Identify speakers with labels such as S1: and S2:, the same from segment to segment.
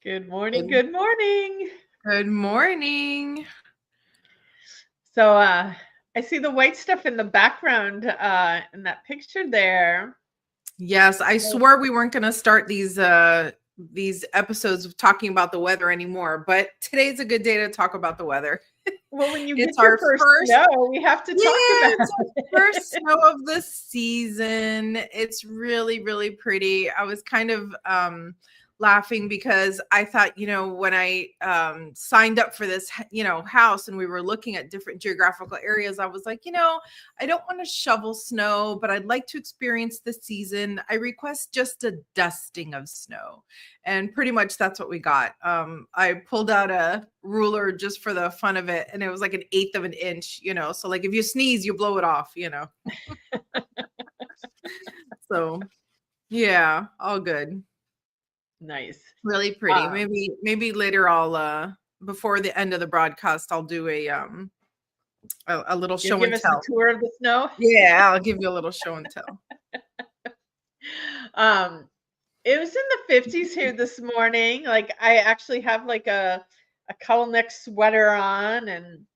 S1: Good morning.
S2: Good,
S1: Good morning.
S2: good morning.
S1: So I see the white stuff in the background in that picture there.
S2: Yes, I swore we weren't going to start these episodes of talking about the weather anymore, but today's a good day to talk about the weather.
S1: Well, when you get
S2: It's
S1: your
S2: our
S1: first
S2: first,
S1: snow, we have to
S2: yeah,
S1: talk about
S2: it's our first
S1: it.
S2: snow of the season. It's really, really pretty. I was kind of laughing because I thought, when I signed up for this, house and we were looking at different geographical areas, I was like, I don't want to shovel snow, but I'd like to experience the season. I request just a dusting of snow. And pretty much that's what we got. I pulled out a ruler just for the fun of it, and it was like 1/8 of an inch, so like if you sneeze, you blow it off. So yeah, all good.
S1: Nice.
S2: Really pretty.
S1: Um,
S2: Maybe later I'll before the end of the broadcast I'll do a little
S1: you'll
S2: show
S1: give
S2: and
S1: us the
S2: tell.
S1: tour of the snow.
S2: Yeah, I'll give you a little show and tell.
S1: um, it was in the 50s here this morning. Like I actually have like a cowl neck sweater on and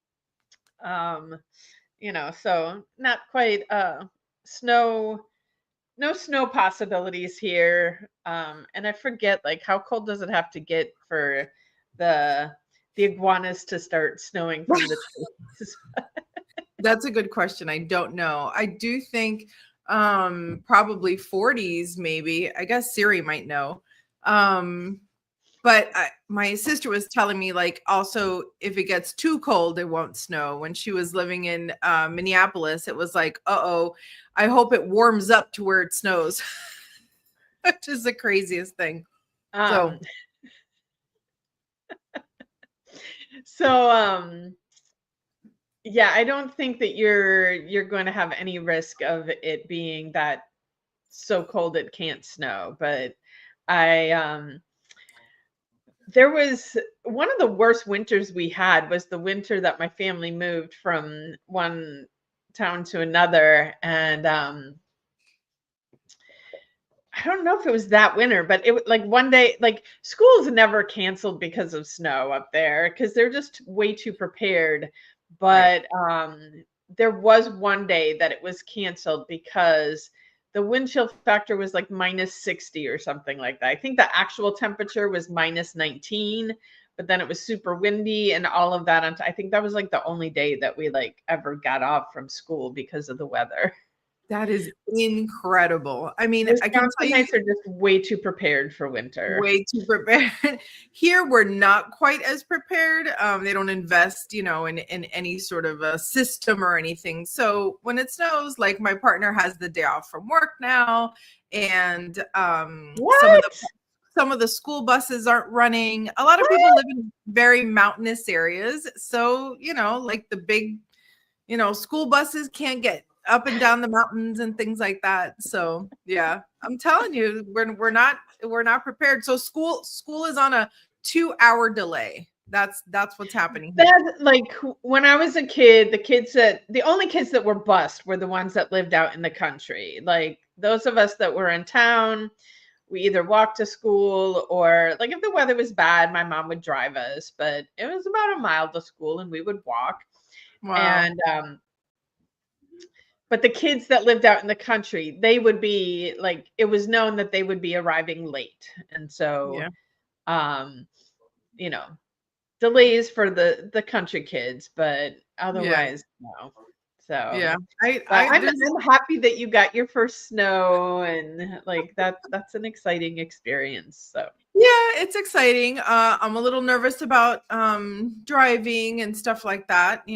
S1: um, so not quite snow no snow possibilities here. And I forget, like, how cold does it have to get for the the iguanas to start snowing from the trees?
S2: That's a good question. I don't know. I do think probably 40s maybe. I guess Siri might know. Um but my sister was telling me, like, also if it gets too cold it won't snow. When she was living in Minneapolis, it was like, uh-oh, I hope it warms up to where it snows. Which is the craziest thing. So
S1: Um, so yeah, I don't think that you're going to have any risk of it being that so cold it can't snow, but I there was one of the worst winters we had was the winter that my family moved from one town to another. And I don't know if it was that winter, but like one day, like schools never canceled because of snow up there because they're just way too prepared.
S2: right.
S1: But there was one day that it was canceled because the wind chill factor was like -60 or something like that. I think the actual temperature was -19, but then it was super windy and all of that. I think that was like the only day that we like ever got off from school because of the weather.
S2: That is incredible. I mean, I can tell you,
S1: Wisconsinites are just way too prepared for winter.
S2: way too prepared. Here, we're not quite as prepared. They don't invest, in any sort of a system or anything. So when it snows, like my partner has the day off from work now, and
S1: What?
S2: some of the school buses aren't running. A lot of people live in very mountainous areas, so like the big, school buses can't get up and down the mountains and things like that. So yeah, I'm telling you, we're not prepared. So school is on a 2-hour delay. That's what's happening here.
S1: That like when I was a kid, the only kids that were bused were the ones that lived out in the country. Like those of us that were in town, we either walked to school or like if the weather was bad, my mom would drive us, but it was about a mile to school and we would walk.
S2: Wow.
S1: And but the kids that lived out in the country, they would be like it was known that they would be arriving late. And so
S2: Yeah.
S1: um, you know, delays for the country kids, but
S2: Yeah.
S1: otherwise, no. So,
S2: Yeah. I
S1: but
S2: I there's
S1: I'm happy that you got your first snow and like that's an exciting experience. So,
S2: Yeah, it's exciting. I'm a little nervous about driving and stuff like that,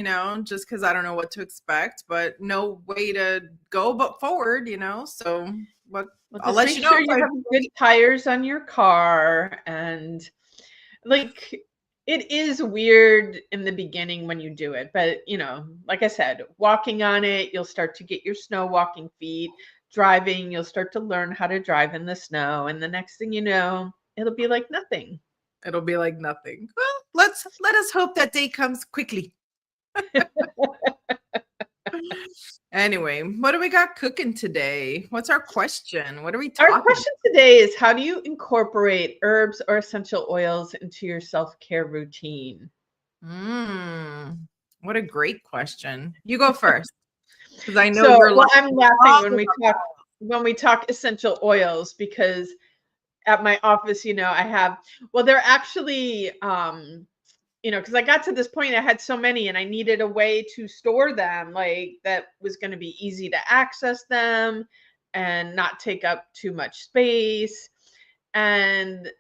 S2: just because I don't know what to expect, but no way to go but forward, So what
S1: well,
S2: I'll
S1: just
S2: let
S1: make
S2: you know
S1: sure
S2: if
S1: you
S2: I
S1: have good tires on your car and like it is weird in the beginning when you do it, but like I said, walking on it, you'll start to get your snow walking feet. Driving, you'll start to learn how to drive in the snow, and the next thing you know, it'll be like nothing.
S2: it'll be like nothing. Well, let us hope that day comes quickly. Anyway, what do we got cooking today? What's our question? What are we
S1: Our
S2: talking
S1: question today is, how do you incorporate herbs or essential oils into your self-care routine?
S2: What a great question. You go first, because I know
S1: So,
S2: you're
S1: well,
S2: like
S1: I'm laughing
S2: all
S1: when we
S2: about
S1: talk essential oils, because at my office, I have, well, they're actually, because I got to this point, I had so many and I needed a way to store them, like that was going to be easy to access them and not take up too much space. And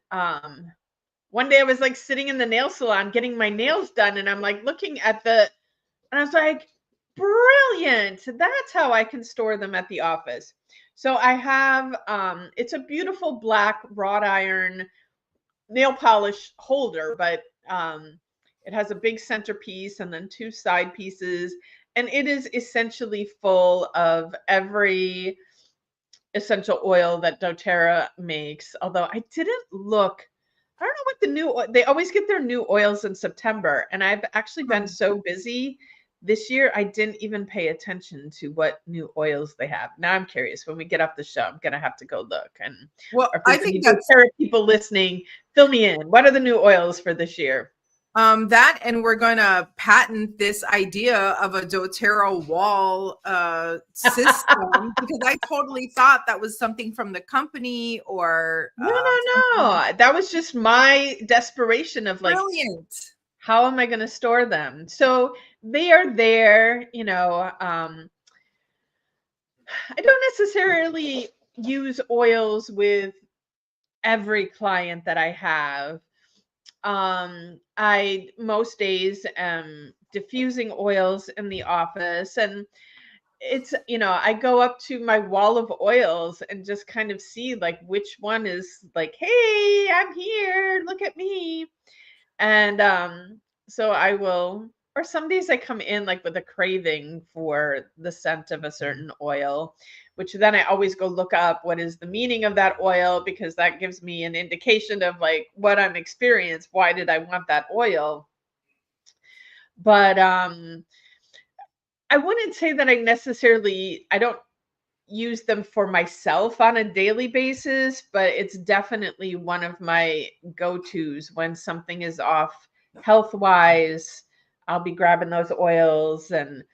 S1: one day I was like sitting in the nail salon getting my nails done, and I'm like looking at and I was like, brilliant. That's how I can store them at the office. So I have, it's a beautiful black wrought iron nail polish holder, but it has a big centerpiece and then two side pieces. And it is essentially full of every essential oil that doTERRA makes. Although I didn't look, I don't know what the they always get their new oils in September. And I've actually been so busy this year, I didn't even pay attention to what new oils they have. Now I'm curious. When we get off the show, I'm going to have to go look. And
S2: Well,
S1: or if
S2: I
S1: there's any
S2: think that's
S1: doTERRA people listening, fill me in. What are the new oils for this year?
S2: that, and we're going to patent this idea of a doTERRA wall system, because I totally thought that was something from the company or
S1: No. That was just my desperation of like,
S2: brilliant.
S1: how am I going to store them? So they are there, I don't necessarily use oils with every client that I have. I most days am diffusing oils in the office, and it's, I go up to my wall of oils and just kind of see like which one is like, hey, I'm here, look at me. And so I will, or some days I come in like with a craving for the scent of a certain oil, which then I always go look up what is the meaning of that oil, because that gives me an indication of like what I'm experiencing. Why did I want that oil? But I wouldn't say that I don't use them for myself on a daily basis, but it's definitely one of my go-tos when something is off health-wise. I'll be grabbing those oils. And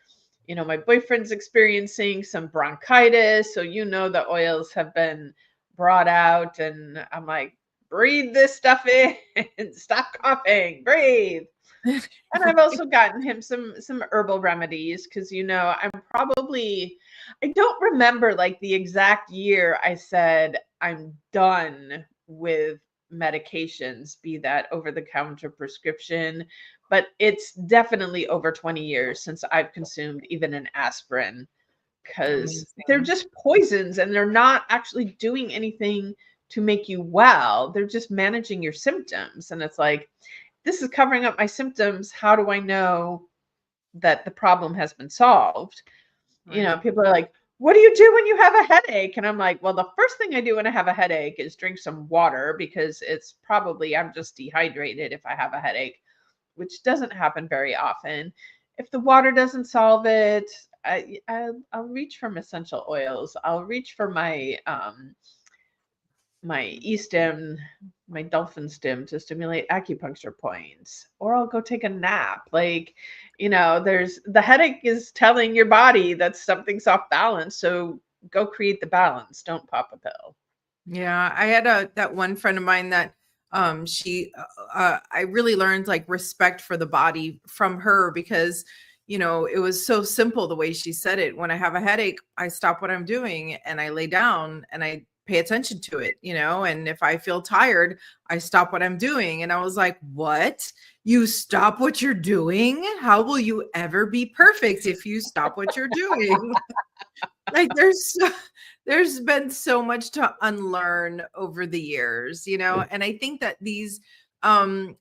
S1: my boyfriend's experiencing some bronchitis, so the oils have been brought out, and I'm like, breathe this stuff in, stop coughing, breathe. And I've also gotten him some herbal remedies, because I don't remember like the exact year I said I'm done with medications, be that over the counter prescription, but it's definitely over 20 years since I've consumed even an aspirin, because they're
S2: Amazing.
S1: just poisons and they're not actually doing anything to make you well. They're just managing your symptoms. And it's like, this is covering up my symptoms. How do I know that the problem has been solved?
S2: Right.
S1: People are like, what do you do when you have a headache? And I'm like, well, the first thing I do when I have a headache is drink some water, because it's probably I'm just dehydrated if I have a headache, which doesn't happen very often. If the water doesn't solve it, I'll reach for essential oils. I'll reach for my e-stim, my dolphin stim to stimulate acupuncture points, or I'll go take a nap. Like, there's the headache is telling your body that something's off balance. So go create the balance. Don't pop a pill.
S2: Yeah, I had that one friend of mine that she I really learned like respect for the body from her, because it was so simple the way she said it. When I have a headache, I stop what I'm doing and I lay down and I pay attention to it, and if I feel tired, I stop what I'm doing. And I was like, what? You stop what you're doing? How will you ever be perfect if you stop what you're doing? Like there's been so much to unlearn over the years, and I think that these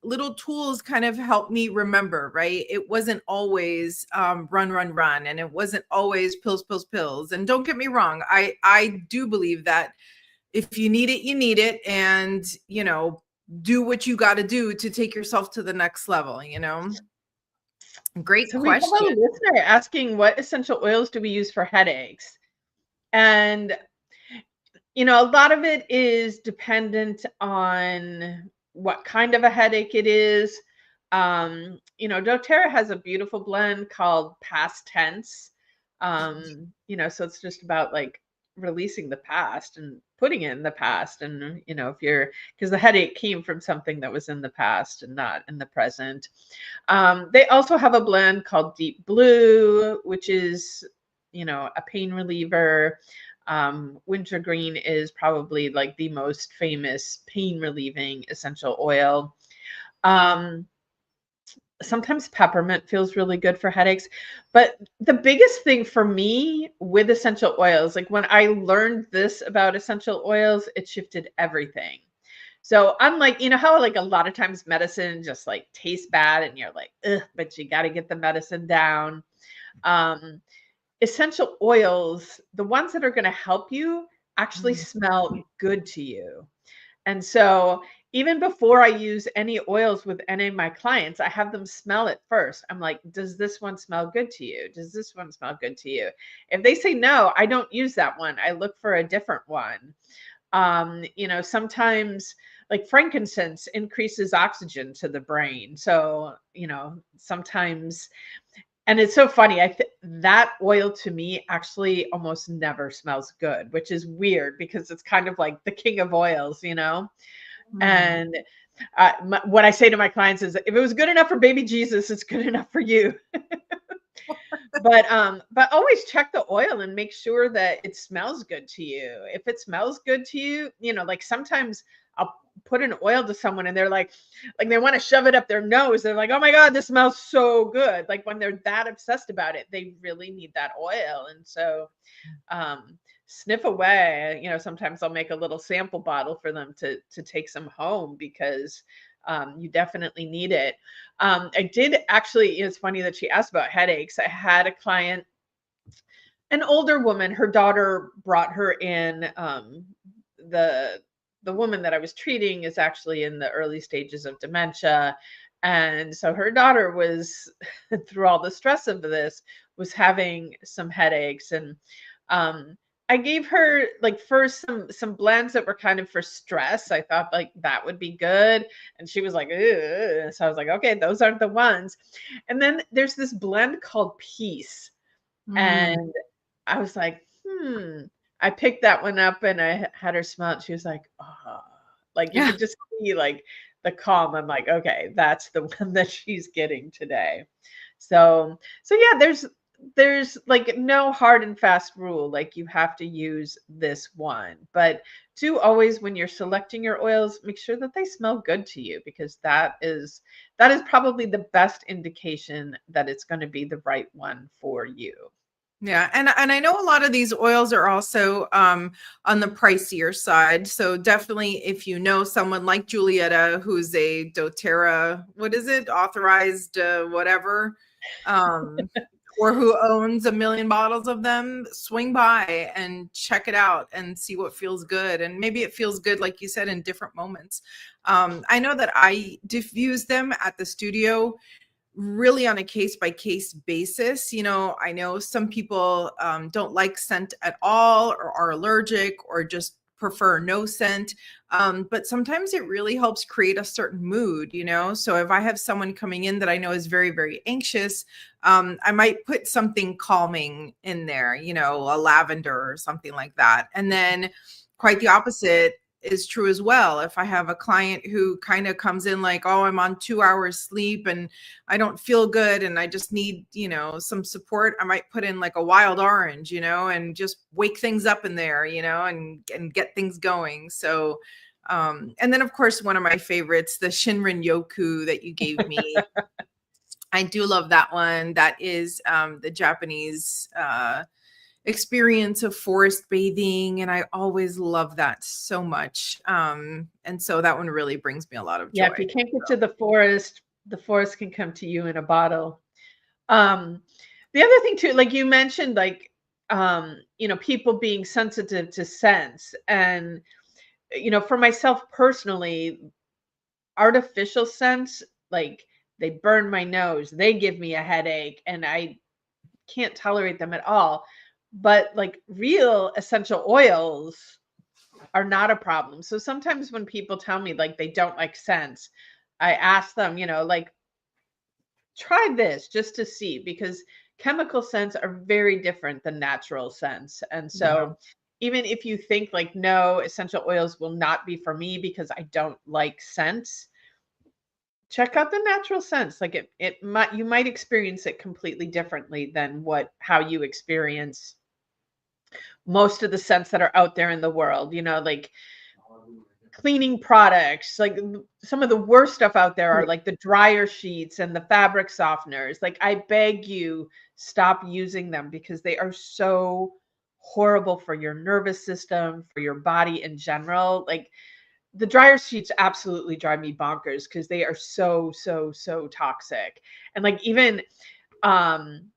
S2: little tools kind of help me remember, right? It wasn't always run, and it wasn't always pills. And don't get me wrong, I do believe that if you need it, you need it, and do what you got to do to take yourself to the next level. Great
S1: So we have a
S2: question.
S1: listener asking, what essential oils do we use for headaches? And a lot of it is dependent on what kind of a headache it is. doTERRA has a beautiful blend called Past Tense. So it's just about like releasing the past and putting it in the past. And, because the headache came from something that was in the past and not in the present. They also have a blend called Deep Blue, which is, a pain reliever. Wintergreen is probably like the most famous pain relieving essential oil. Um, Sometimes peppermint feels really good for headaches. But the biggest thing for me with essential oils, like when I learned this about essential oils, it shifted everything. So I'm like, how like a lot of times medicine just like tastes bad and you're like, ugh, but you got to get the medicine down. Um, Essential oils, the ones that are going to help you actually
S2: Mm.
S1: smell good to you. And so even before I use any oils with any of my clients, I have them smell it first. I'm like, does this one smell good to you? Does this one smell good to you? If they say no, I don't use that one. I look for a different one. Sometimes like frankincense increases oxygen to the brain. So, sometimes, and it's so funny. That oil to me actually almost never smells good, which is weird because it's kind of like the king of oils.
S2: Mm.
S1: And what I say to my clients is, if it was good enough for baby Jesus, it's good enough for you. But always check the oil and make sure that it smells good to you. If it smells good to you, like sometimes I'll put an oil to someone and they're like they want to shove it up their nose. They're like, oh my God, this smells so good. Like when they're that obsessed about it, they really need that oil. And so sniff away. Sometimes I'll make a little sample bottle for them to take some home because you definitely need it. I did actually, it's funny that she asked about headaches. I had a client, an older woman, her daughter brought her in. The woman that I was treating is actually in the early stages of dementia. And so her daughter was, through all the stress of this, was having some headaches. And I gave her like first some blends that were kind of for stress. I thought like that would be good. And she was like, ugh. So I was like, okay, those aren't the ones. And then there's this blend called Peace.
S2: Mm.
S1: And I was like, I picked that one up and I had her smell it. She was like, oh, like you
S2: Yeah.
S1: could just see like the calm. I'm like, okay, that's the one that she's getting today. So yeah, there's like no hard and fast rule, like you have to use this one. But do always, when you're selecting your oils, make sure that they smell good to you, because that is probably the best indication that it's going to be the right one for you.
S2: Yeah, and I know a lot of these oils are also on the pricier side. So definitely, if you know someone like Julieta, who's a DoTerra, what is it, authorized whatever, um, or who owns a million bottles of them, swing by and check it out and see what feels good. And maybe it feels good, like you said, in different moments. I know that I diffuse them at the studio really on a case by case basis. I know some people don't like scent at all, or are allergic, or just prefer no scent. But sometimes it really helps create a certain mood. So if I have someone coming in that I know is very, very anxious, I might put something calming in there, a lavender or something like that. And then quite the opposite is true as well. If I have a client who kind of comes in like, oh, I'm on 2 hours sleep and I don't feel good and I just need, some support, I might put in like a wild orange, and just wake things up in there, and get things going. So, and then of course, one of my favorites, the Shinrin Yoku that you gave me. I do love that one. That is the Japanese experience of forest bathing, and I always love that so much. And so that one really brings me a lot of
S1: Yeah,
S2: joy.
S1: if you can't get to the forest can come to you in a bottle. Um, the other thing too, like you mentioned, like people being sensitive to scents. And for myself personally, artificial scents, like they burn my nose, they give me a headache, and I can't tolerate them at all. But like real essential oils are not a problem. So sometimes when people tell me like they don't like scents, I ask them, like, try this just to see, because chemical scents are very different than natural scents. And
S2: Yeah.
S1: so even if you think like, no, essential oils will not be for me because I don't like scents, check out the natural scents. Like it might, you might experience it completely differently than how you experience most of the scents that are out there in the world, like cleaning products. Like some of the worst stuff out there are like the dryer sheets and the fabric softeners. Like I beg you, stop using them because they are so horrible for your nervous system, for your body in general. Like the dryer sheets absolutely drive me bonkers because they are so, so, so toxic. And like even um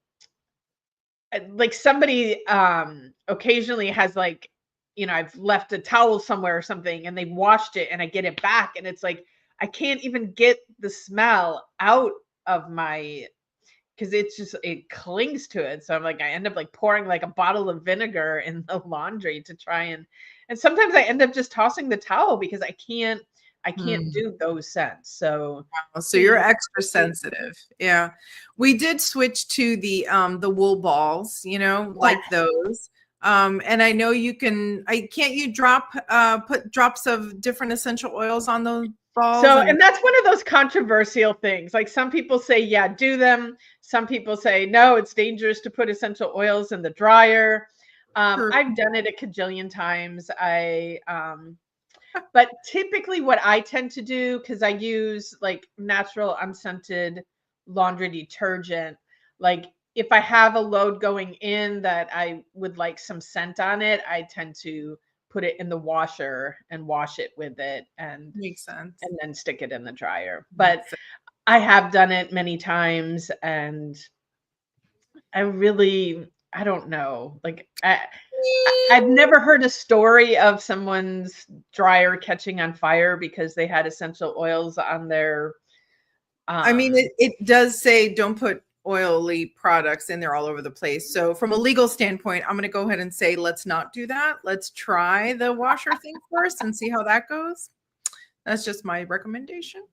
S1: like somebody occasionally has like, I've left a towel somewhere or something and they washed it and I get it back and it's like I can't even get the smell out of my, because it clings to it. So I'm like, I end up like pouring like a bottle of vinegar in the laundry to try and sometimes I end up just tossing the towel because I can't
S2: Mm.
S1: do those scents. So
S2: So you're
S1: please,
S2: extra sensitive. Yeah. We did switch to the wool balls, like
S1: yes.
S2: those. And I know can't you put drops of different essential oils on those balls
S1: So,
S2: and
S1: and that's one of those controversial things. Like some people say, yeah, do them. Some people say, no, it's dangerous to put essential oils in the dryer. I've done it a cajillion times. But typically what I tend to do, because I use like natural unscented laundry detergent, like if I have a load going in that I would like some scent on it, I tend to put it in the washer and wash it with it
S2: makes sense.
S1: and then stick it in the dryer. But
S2: Makes sense.
S1: I have done it many times and I don't know. Like I've never heard a story of someone's dryer catching on fire because they had essential oils on their
S2: I mean,
S1: um
S2: it does say don't put oily products in there all over the place. So from a legal standpoint, I'm going to go ahead and say let's not do that. Let's try the washer thing first and see how that goes. That's just my recommendation.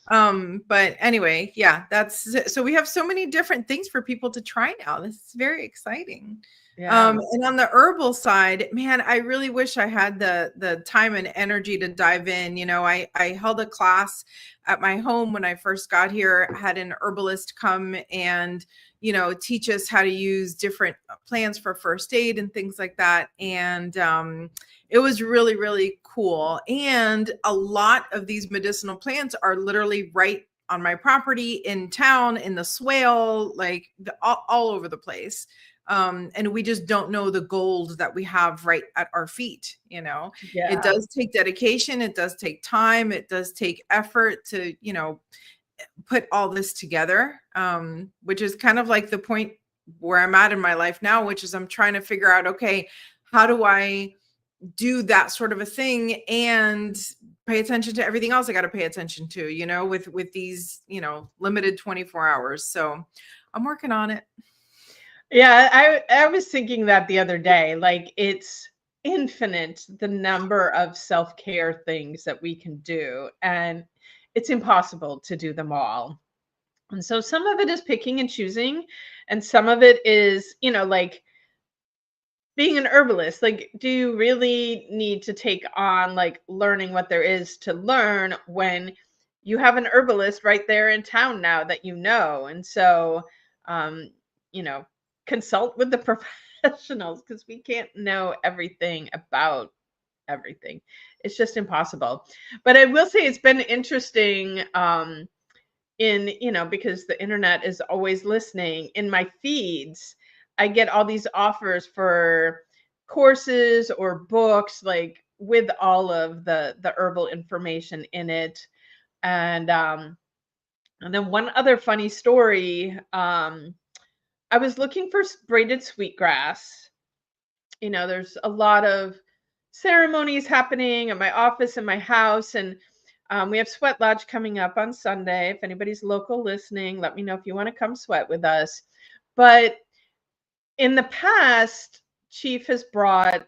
S2: But anyway, yeah, so we have so many different things for people to try now. This is very exciting.
S1: yeah.
S2: And on the herbal side, man, I really wish I had the time and energy to dive in. I held a class at my home when I first got here, had an herbalist come and teach us how to use different plants for first aid and things like that. And it was really, really cool. And a lot of these medicinal plants are literally right on my property, in town, in the swale, like all over the place. And we just don't know the gold that we have right at our feet. It
S1: Yeah.
S2: does take dedication. It does take time. It does take effort to, put all this together, which is kind of like the point where I'm at in my life now, which is I'm trying to figure out, okay, how do I do that sort of a thing and pay attention to everything else I got to pay attention to, with these, limited 24 hours. So I'm working on it.
S1: Yeah, I was thinking that the other day. Like it's infinite the number of self-care things that we can do and it's impossible to do them all. And so some of it is picking and choosing and some of it is, like being an herbalist. Like do you really need to take on like learning what there is to learn when you have an herbalist right there in town now that you know? And so um you know consult with the professionals because we can't know everything about everything. It's just impossible. But I will say it's been interesting because the internet is always listening. In my feeds I get all these offers for courses or books like with all of the herbal information in it. And then one other funny story, I was looking for braided sweetgrass. There's a lot of ceremonies happening at my office and my house, and We have Sweat Lodge coming up on Sunday. If anybody's local listening, let me know if you want to come sweat with us. But in the past, Chief has brought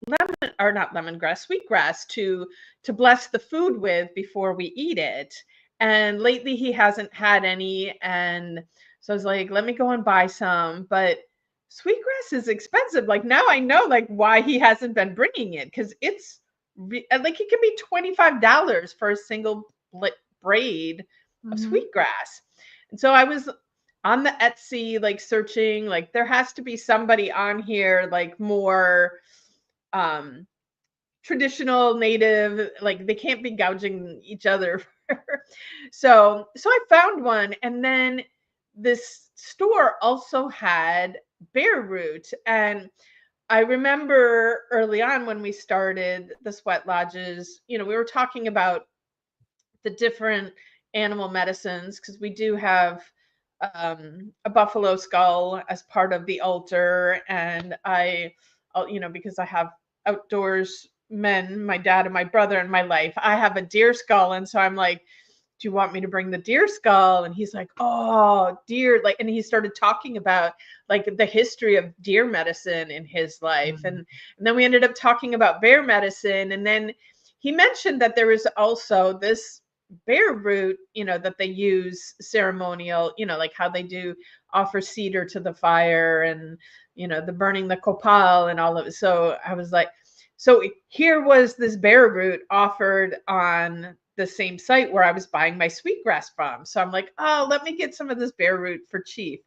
S1: lemon, or not lemongrass, sweetgrass to bless the food with before we eat it. And lately he hasn't had any, and so I was like, let me go and buy some. But sweetgrass is expensive. Like now I know like why he hasn't been bringing it, because it's like it can be $25 for a single braid of sweetgrass. And so I was on the Etsy like searching, like there has to be somebody on here like more traditional native, like they can't be gouging each other. So I found one, and then this store also had bear root. And I remember early on when we started the sweat lodges, we were talking about the different animal medicines, because we do have a buffalo skull as part of the altar. And because I have outdoors men, my dad and my brother in my life, I have a deer skull. And so I'm like, do you want me to bring the deer skull? And he's like, oh, deer. Like, and he started talking about like the history of deer medicine in his life. And then we ended up talking about bear medicine. And then he mentioned that there is also this bear root, that they use ceremonial, like how they do offer cedar to the fire, and, the burning the copal and all of it. So I was like, so here was this bear root offered on the same site where I was buying my sweetgrass from. So I'm like, oh, let me get some of this bear root for Chief.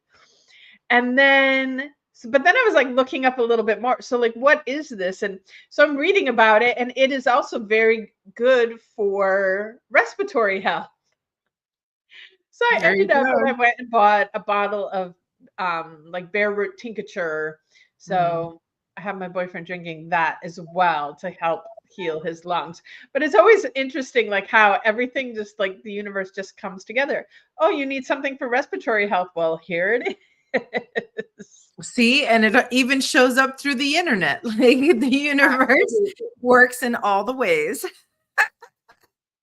S1: And then, but then I was like looking up a little bit more. So like, what is this? And so I'm reading about it, and it is also very good for respiratory health. So I ended up, and I went and bought a bottle of like bear root tincture. So I have my boyfriend drinking that as well to help heal his lungs. But it's always interesting, like how everything just like the universe just comes together. Oh, you need something for respiratory health? Well, here it is.
S2: See, and it even shows up through the internet. Like the universe works in all the ways.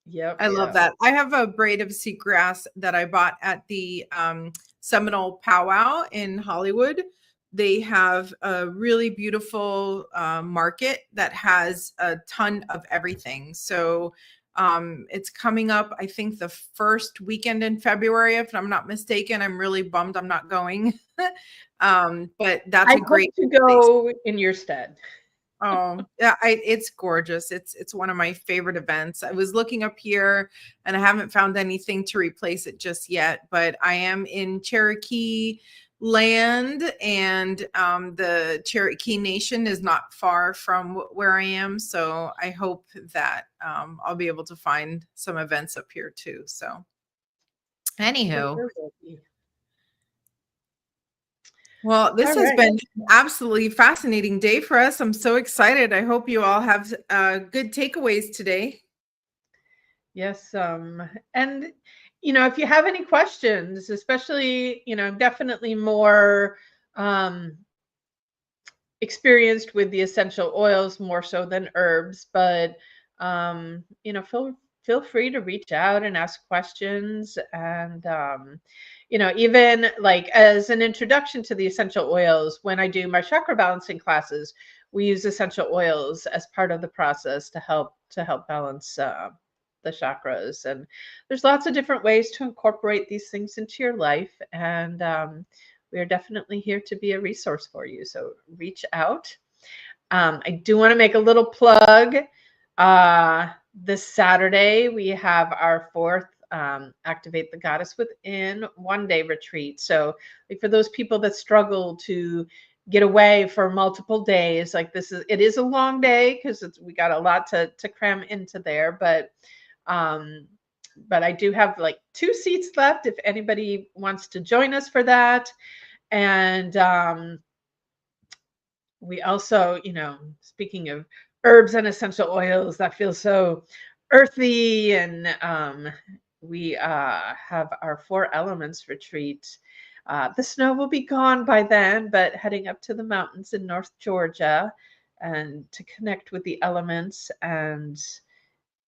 S1: Yep.
S2: I love that. I have a braid of seagrass that I bought at the Seminole Powwow in Hollywood. They have a really beautiful market that has a ton of everything. So it's coming up, I think, the first weekend in February, if I'm not mistaken. I'm really bummed I'm not going. But that's a great
S1: to go in your stead.
S2: Oh, yeah, it's gorgeous. It's one of my favorite events. I was looking up here and I haven't found anything to replace it just yet, but I am in Cherokee land, and the Cherokee Nation is not far from where I am. So I hope that I'll be able to find some events up here too. So anywho. Well, this has been an absolutely fascinating day for us. I'm so excited. I hope you all have good takeaways today.
S1: Yes. And, if you have any questions, especially, definitely more experienced with the essential oils more so than herbs, but, feel free to reach out and ask questions. And, even like as an introduction to the essential oils, when I do my chakra balancing classes, we use essential oils as part of the process to help balance the chakras. And there's lots of different ways to incorporate these things into your life. And we are definitely here to be a resource for you. So reach out. I do want to make a little plug. This Saturday, we have our fourth Activate the Goddess Within one-day retreat. So like for those people that struggle to get away for multiple days, like it is a long day because we got a lot to cram into there, but I do have like 2 seats left if anybody wants to join us for that. And we also, speaking of herbs and essential oils, that feels so earthy, and we have our 4 elements retreat. The snow will be gone by then, but heading up to the mountains in North Georgia and to connect with the elements and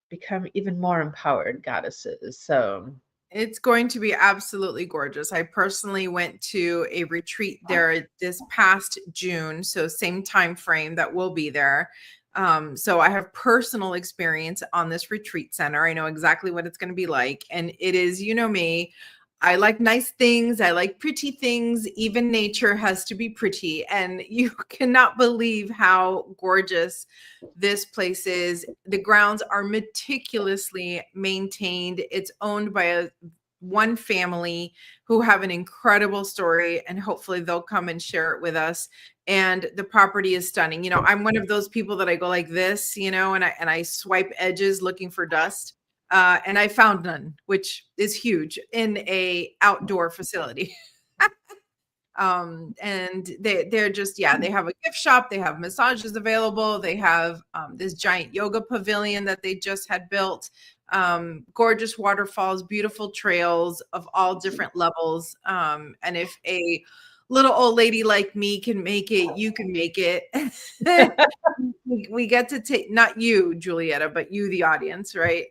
S1: become even more empowered goddesses. So
S2: it's going to be absolutely gorgeous. I personally went to a retreat there this past June, so same time frame that we'll be there. So I have personal experience on this retreat center. I know exactly what it's going to be like, and it is, you know me, I like nice things. I like pretty things. Even nature has to be pretty, and you cannot believe how gorgeous this place is. The grounds are meticulously maintained. It's owned by one family who have an incredible story, and hopefully they'll come and share it with us. And the property is stunning. You know, I'm one of those people that I go like this, you know, and I swipe edges looking for dust. And I found none, which is huge in a outdoor facility. And they're just, yeah, they have a gift shop, they have massages available, they have this giant yoga pavilion that they just had built, gorgeous waterfalls, beautiful trails of all different levels. And if a little old lady like me can make it, you can make it. We get to take, not you, Julietta, but you, the audience, right?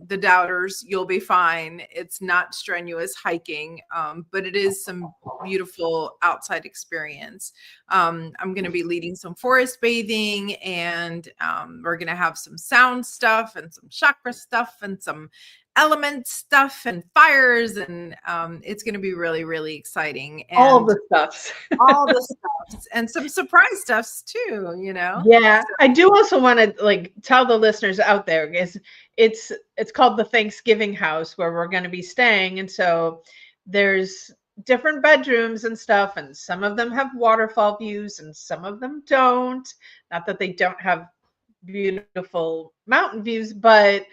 S2: The doubters, you'll be fine. It's not strenuous hiking, but it is some beautiful outside experience. I'm going to be leading some forest bathing, and we're going to have some sound stuff and some chakra stuff and some element stuff and fires, and it's going to be really, really exciting. And
S1: all the stuffs.
S2: all the stuffs and some surprise stuffs too, you know.
S1: Yeah, I do also want to like tell the listeners out there, is it's called the Thanksgiving House where we're going to be staying, and so there's different bedrooms and stuff, and some of them have waterfall views and some of them don't. Not that they don't have beautiful mountain views, but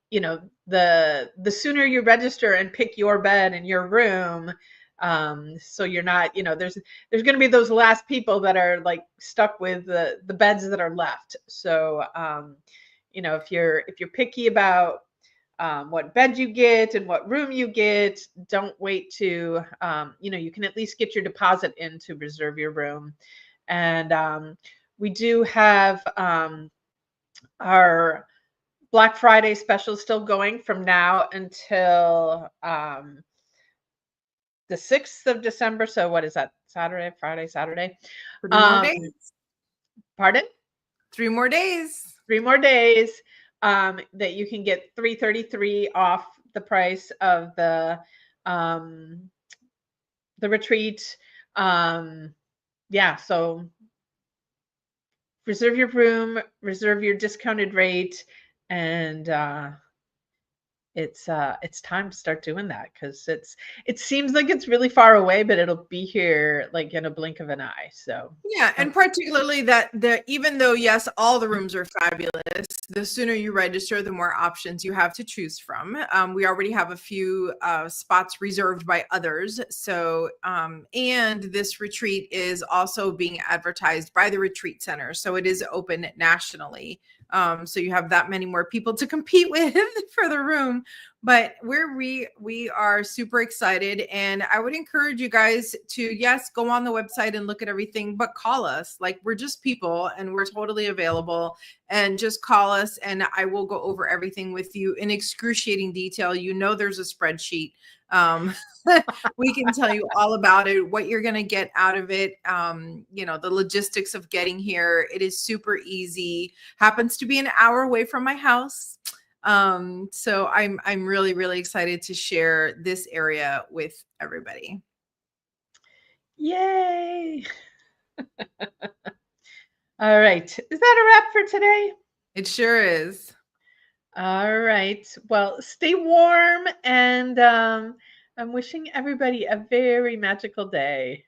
S1: you know, the sooner you register and pick your bed and your room, so you're not, you know, there's going to be those last people that are like stuck with the beds that are left. So you know, if you're picky about what bed you get and what room you get, don't wait to you know, you can at least get your deposit in to reserve your room. And we do have our Black Friday special still going from now until the 6th of December. So what is that? Saturday, Friday, Saturday.
S2: 3 more days.
S1: Pardon?
S2: 3 more days.
S1: 3 more days that you can get $333 off the price of the retreat. Yeah, so reserve your room, reserve your discounted rate, and it's time to start doing that, because it seems like it's really far away, but it'll be here like in a blink of an eye. So
S2: yeah, and particularly that even though yes, all the rooms are fabulous, the sooner you register, the more options you have to choose from. We already have a few spots reserved by others. So and this retreat is also being advertised by the retreat center, so it is open nationally. So you have that many more people to compete with for the room. But we are super excited, and I would encourage you guys to, yes, go on the website and look at everything, but call us. Like, we're just people and we're totally available, and just call us and I will go over everything with you in excruciating detail. You know, there's a spreadsheet. We can tell you all about it, what you're going to get out of it. You know, the logistics of getting here. It is super easy. Happens to be an hour away from my house. So I'm really, really excited to share this area with everybody.
S1: yay. All right. Is that a wrap for today?
S2: It sure is.
S1: All right. Well, stay warm, and I'm wishing everybody a very magical day.